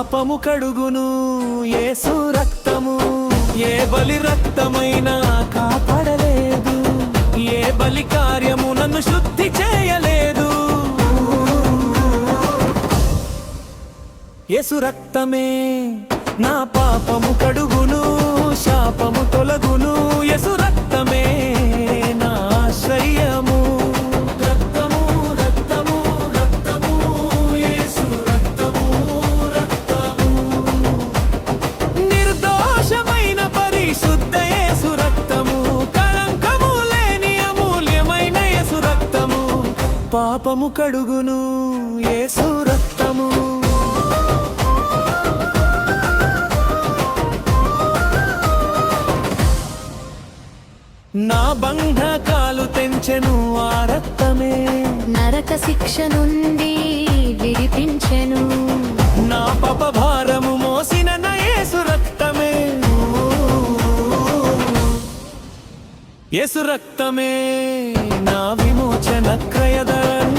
పాపము కడుగును యేసు రక్తము. ఏ బలి రక్తమైనా కాపాడలేదు, ఏ బలి కార్యము నన్ను శుద్ధి చేయలేదు. యేసు రక్తమే నా పాపము కడుగును, శాపము తొలగును. యేసు రక్తమే నా ఆశ్రయము. రక్తము రక్తము రక్తము యేసు రక్తము రక్తము. నిర్దోషమైన పరిశుద్ధ యేసు రక్తము, కళంకము లేని అమూల్యమైన యేసు రక్తము. పాపము కడుగును యేసు రక్తము. నా బంధకాలు తెంచెను ఆ రక్తమే, నరక శిక్ష నుండి విడిపించెను. నా పాప భారము మోసిన నా యేసు రక్తమే. యేసు రక్తమే నా విమోచన క్రయధనం.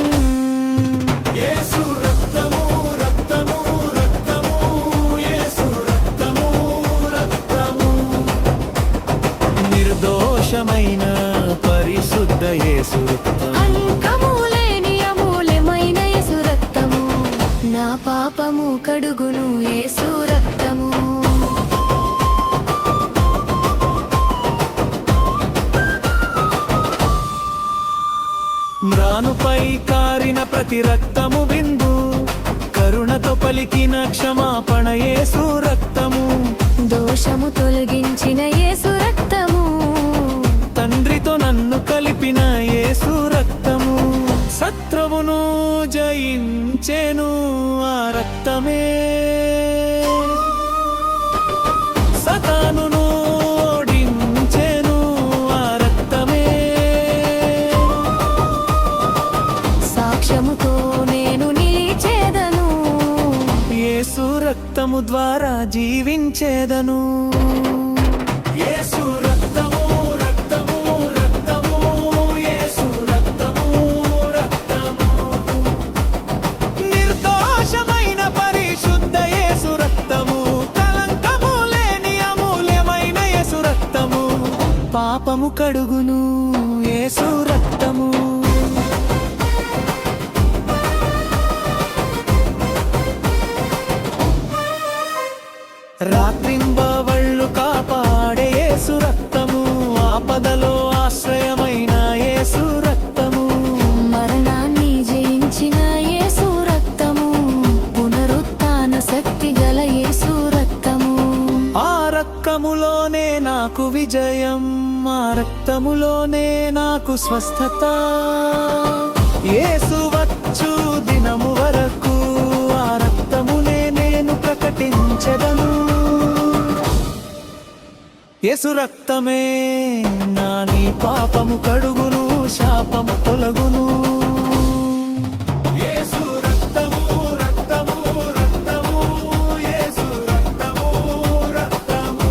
యేసు రక్తము రక్తము రక్తము యేసు రక్తము రక్తము. నిర్దోషమైన పరిశుద్ధ యేసు రక్తము, కళంకము లేని అమూల్యమైన యేసు రక్తము. నా పాపము కడుగును యేసు రక్తము. మ్రానుపై కారిన ప్రతి రక్తము బిందు, కరుణతో పలికిన క్షమాపణ యేసు రక్తము. దోషము తొలగించిన యేసు రక్తము. తండ్రితో నన్ను కలిపిన యేసు రక్తము. శత్రువును జయించెను ఆ రక్తమే, సతానును ఓడించెను ఆ రక్తమే. సాక్ష్యముతో నేను నిలిచేదను, యేసు రక్తము ద్వారా జీవించేదను. యేసు రక్తము రక్తము రక్తము యేసు రక్తము రక్తము. నిర్దోషమైన పరిశుద్ధ యేసు రక్తము, కళంకము లేని అమూల్యమైన యేసు రక్తము. పాపము కడుగును యేసు రక్తము. రాత్రింబవళ్ళు కాపాడే యేసు రక్తము, ఆపదలో ఆశ్రయమైన యేసు రక్తము. మరణాన్ని జయించిన యేసు రక్తము, పునరుత్థాన శక్తి గల యేసు రక్తము. ఆ రక్తములోనే నాకు విజయం, ఆ రక్తములోనే నాకు స్వస్థత. యేసు వచ్చు దినము వరకు ఆ రక్తమునే నేను ప్రకటించెదను. యేసు రక్తమే నా నీ పాపము కడుగును, శాపము తొలగును. యేసు రక్తము రక్తము రక్తము యేసు రక్తము రక్తము.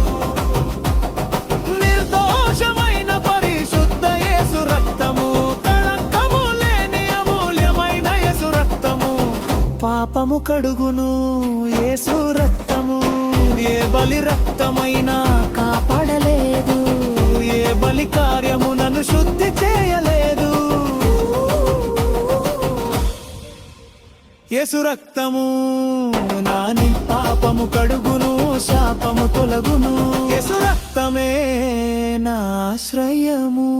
నిర్దోషమైన పరిశుద్ధ యేసు రక్తము, కళంకము లేని అమూల్యమైన యేసు రక్తము. పాపము కడుగును యేసు రక్తము. ఏ బలి రక్తమైనా కాపాడలేదు, ఏ బలి కార్యము నన్ను శుద్ధి చేయలేదు. యేసు రక్తము నా నీ పాపము కడుగును, శాపము తొలగును. యేసు రక్తమే నా ఆశ్రయము.